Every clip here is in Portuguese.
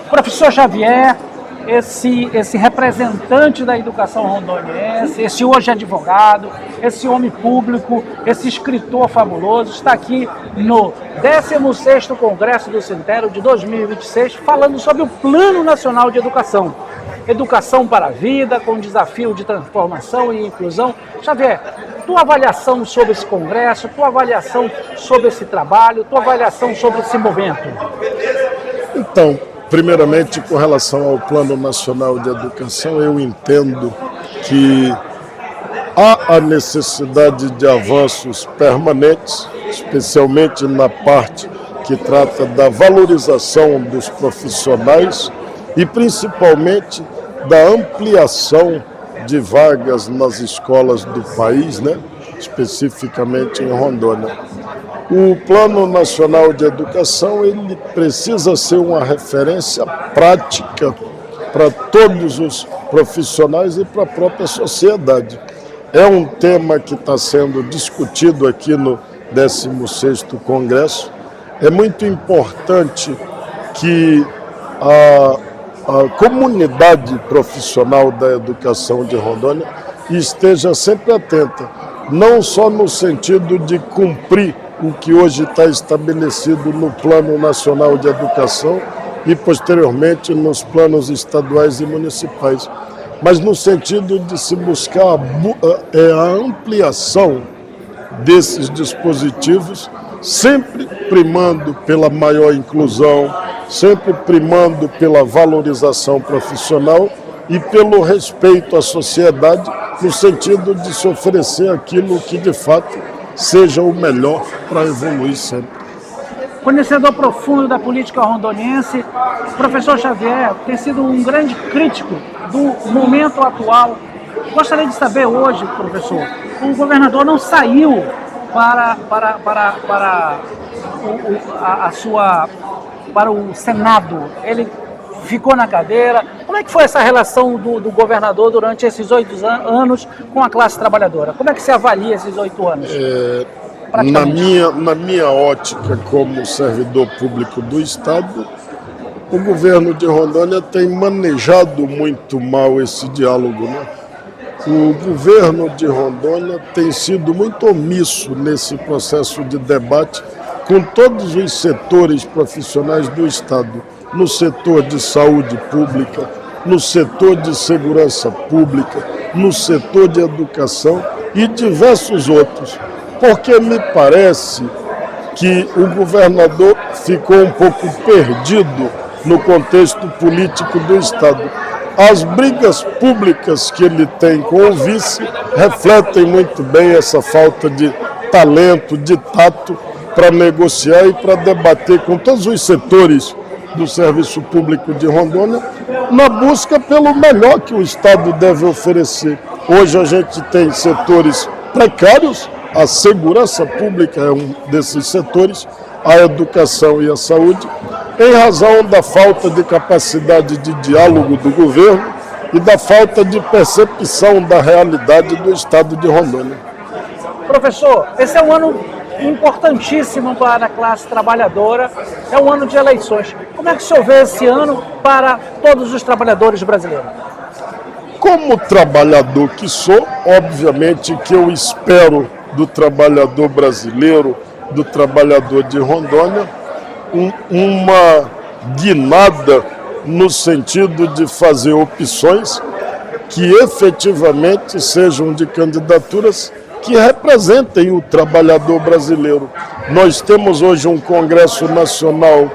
Professor Xavier, esse representante da educação rondoniense, esse hoje advogado, esse homem público, esse escritor fabuloso, está aqui no 16º Congresso do Sintério de 2026, falando sobre o Plano Nacional de Educação. Educação para a vida, com desafio de transformação e inclusão. Xavier, tua avaliação sobre esse congresso, tua avaliação sobre esse trabalho, tua avaliação sobre esse momento? Então, primeiramente, com relação ao Plano Nacional de Educação, eu entendo que há a necessidade de avanços permanentes, especialmente na parte que trata da valorização dos profissionais e principalmente da ampliação de vagas nas escolas do país, especificamente em Rondônia. O Plano Nacional de Educação ele precisa ser uma referência prática para todos os profissionais e para a própria sociedade. É um tema que está sendo discutido aqui no 16º Congresso. É muito importante que a comunidade profissional da educação de Rondônia esteja sempre atenta, não só no sentido de cumprir o que hoje está estabelecido no Plano Nacional de Educação e, posteriormente, nos planos estaduais e municipais, mas no sentido de se buscar a ampliação desses dispositivos, sempre primando pela maior inclusão, sempre primando pela valorização profissional e pelo respeito à sociedade, no sentido de se oferecer aquilo que, de fato, seja o melhor para evoluir sempre. Conhecedor profundo da política rondoniense, o professor Xavier tem sido um grande crítico do momento atual. Gostaria de saber hoje, professor, o governador não saiu para o Senado, ele ficou na cadeira. Como é que foi essa relação do governador durante esses 8 anos com a classe trabalhadora? Como é que se avalia esses 8 anos? Na minha ótica como servidor público do Estado, o governo de Rondônia tem manejado muito mal esse diálogo, O governo de Rondônia tem sido muito omisso nesse processo de debate com todos os setores profissionais do Estado, no setor de saúde pública, no setor de segurança pública, no setor de educação e diversos outros, porque me parece que o governador ficou um pouco perdido no contexto político do Estado. As brigas públicas que ele tem com o vice refletem muito bem essa falta de talento, de tato para negociar e para debater com todos os setores do serviço público de Rondônia, na busca pelo melhor que o Estado deve oferecer. Hoje a gente tem setores precários, a segurança pública é um desses setores, a educação e a saúde, em razão da falta de capacidade de diálogo do governo e da falta de percepção da realidade do Estado de Rondônia. Professor, esse é um ano importantíssimo para a classe trabalhadora, é um ano de eleições. Como é que o senhor vê esse ano para todos os trabalhadores brasileiros? Como trabalhador que sou, obviamente que eu espero do trabalhador brasileiro, do trabalhador de Rondônia, uma guinada no sentido de fazer opções que efetivamente sejam de candidaturas que representem o trabalhador brasileiro. Nós temos hoje um Congresso Nacional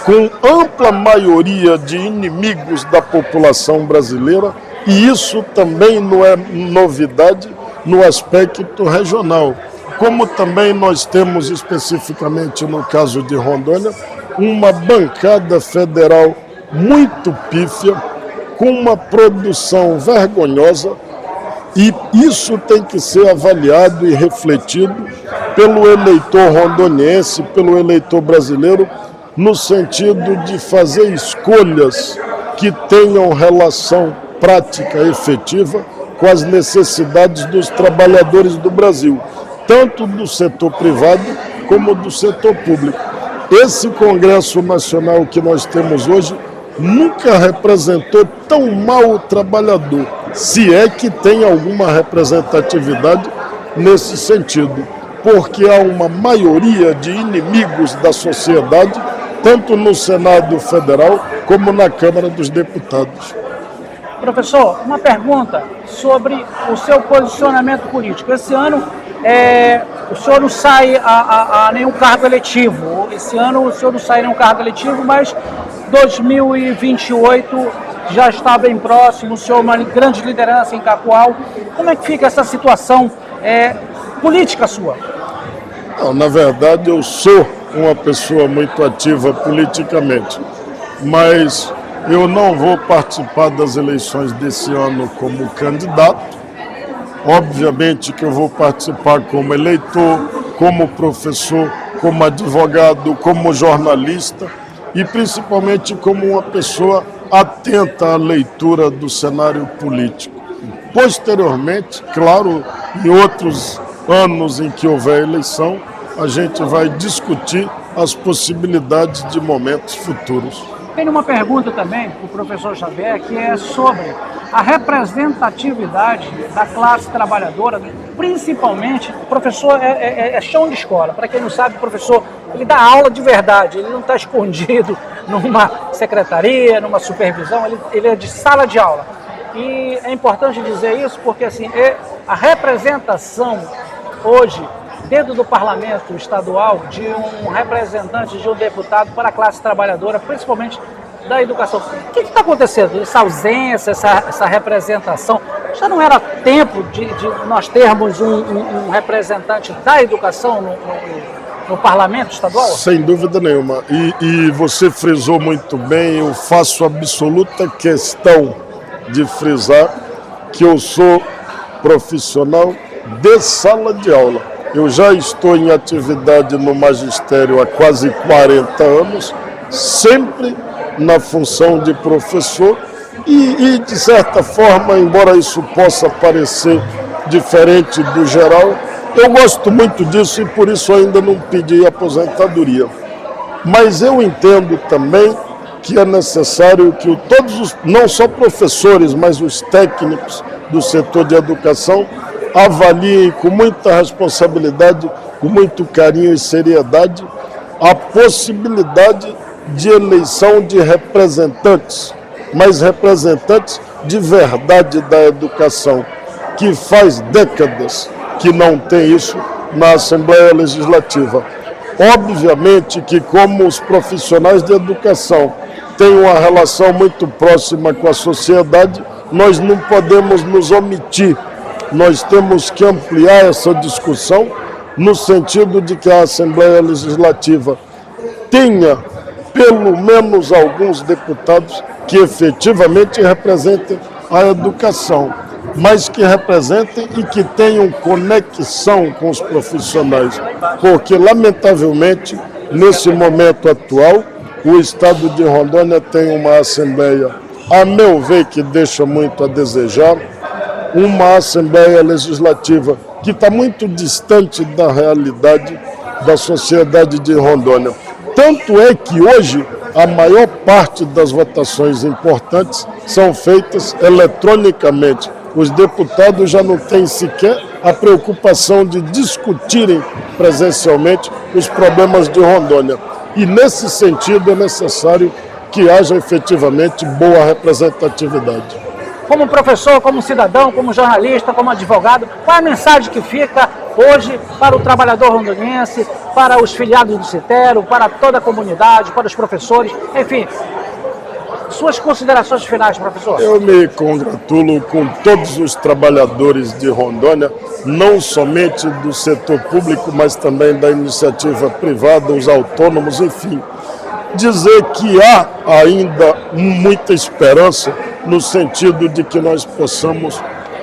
com ampla maioria de inimigos da população brasileira, e isso também não é novidade no aspecto regional. Como também nós temos especificamente no caso de Rondônia, uma bancada federal muito pífia, com uma produção vergonhosa, e isso tem que ser avaliado e refletido pelo eleitor rondoniense, pelo eleitor brasileiro, no sentido de fazer escolhas que tenham relação prática e efetiva com as necessidades dos trabalhadores do Brasil, tanto do setor privado como do setor público. Esse Congresso Nacional que nós temos hoje nunca representou tão mal o trabalhador, se é que tem alguma representatividade nesse sentido, porque há uma maioria de inimigos da sociedade, tanto no Senado Federal como na Câmara dos Deputados. Professor, uma pergunta sobre o seu posicionamento político. Esse ano o senhor não sai a nenhum cargo eletivo. Esse ano o senhor não sai a nenhum cargo eletivo, mas 2028 já está bem próximo. O senhor é uma grande liderança em Cacoal. Como é que fica essa situação política sua? Não, na verdade, eu sou uma pessoa muito ativa politicamente, mas eu não vou participar das eleições desse ano como candidato. Obviamente que eu vou participar como eleitor, como professor, como advogado, como jornalista e principalmente como uma pessoa atenta à leitura do cenário político. Posteriormente, claro, em outros anos em que houver eleição, a gente vai discutir as possibilidades de momentos futuros. Tem uma pergunta também para o professor Xavier, que é sobre a representatividade da classe trabalhadora, principalmente, o professor é chão de escola. Para quem não sabe, o professor ele dá aula de verdade, ele não está escondido numa secretaria, numa supervisão, ele é de sala de aula. E é importante dizer isso porque assim, a representação hoje, dentro do parlamento estadual, de um representante, de um deputado para a classe trabalhadora, principalmente da educação. O que está acontecendo? Essa ausência, essa representação, já não era tempo de nós termos um representante da educação no parlamento estadual? Sem dúvida nenhuma. E você frisou muito bem, eu faço absoluta questão de frisar que eu sou profissional de sala de aula. Eu já estou em atividade no magistério há quase 40 anos, sempre na função de professor e de certa forma, embora isso possa parecer diferente do geral, eu gosto muito disso e por isso ainda não pedi aposentadoria. Mas eu entendo também que é necessário que todos não só professores, mas os técnicos do setor de educação avaliem com muita responsabilidade, com muito carinho e seriedade, a possibilidade de eleição de representantes, mas representantes de verdade da educação, que faz décadas que não tem isso na Assembleia Legislativa. Obviamente que como os profissionais de educação têm uma relação muito próxima com a sociedade, nós não podemos nos omitir. Nós temos que ampliar essa discussão no sentido de que a Assembleia Legislativa tenha pelo menos alguns deputados que efetivamente representem a educação, mas que representem e que tenham conexão com os profissionais, porque lamentavelmente nesse momento atual o estado de Rondônia tem uma Assembleia, a meu ver, que deixa muito a desejar, uma Assembleia Legislativa que está muito distante da realidade da sociedade de Rondônia. Tanto é que hoje a maior parte das votações importantes são feitas eletronicamente. Os deputados já não têm sequer a preocupação de discutirem presencialmente os problemas de Rondônia. E nesse sentido é necessário que haja efetivamente boa representatividade. Como professor, como cidadão, como jornalista, como advogado, qual é a mensagem que fica hoje para o trabalhador rondoniense, para os filiados do Citero, para toda a comunidade, para os professores, enfim, suas considerações finais, professor? Eu me congratulo com todos os trabalhadores de Rondônia, não somente do setor público, mas também da iniciativa privada, os autônomos, enfim. Dizer que há ainda muita esperança no sentido de que nós possamos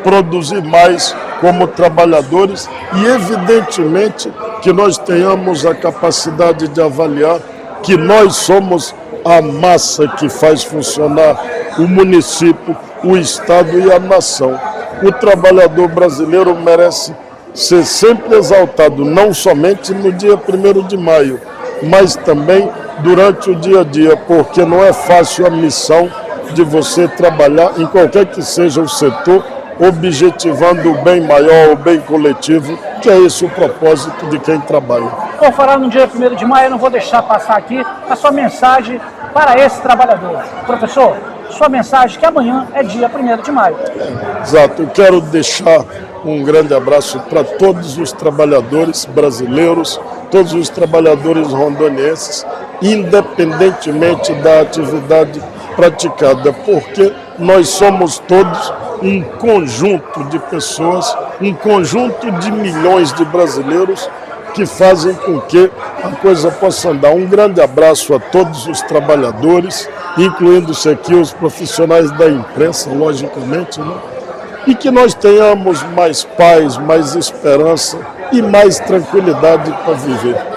produzir mais como trabalhadores e, evidentemente, que nós tenhamos a capacidade de avaliar que nós somos a massa que faz funcionar o município, o Estado e a nação. O trabalhador brasileiro merece ser sempre exaltado, não somente no dia 1º de maio, mas também durante o dia a dia, porque não é fácil a missão de você trabalhar em qualquer que seja o setor, objetivando o bem maior, o bem coletivo, que é esse o propósito de quem trabalha. Vou falar no dia 1º de maio, eu não vou deixar passar aqui a sua mensagem para esse trabalhador. Professor, sua mensagem que amanhã é dia 1º de maio. Exato, eu quero deixar um grande abraço para todos os trabalhadores brasileiros, todos os trabalhadores rondonienses, independentemente da atividade praticada, porque nós somos todos um conjunto de pessoas, um conjunto de milhões de brasileiros que fazem com que a coisa possa andar. Um grande abraço a todos os trabalhadores, incluindo-se aqui os profissionais da imprensa, logicamente, né? E que nós tenhamos mais paz, mais esperança e mais tranquilidade para viver.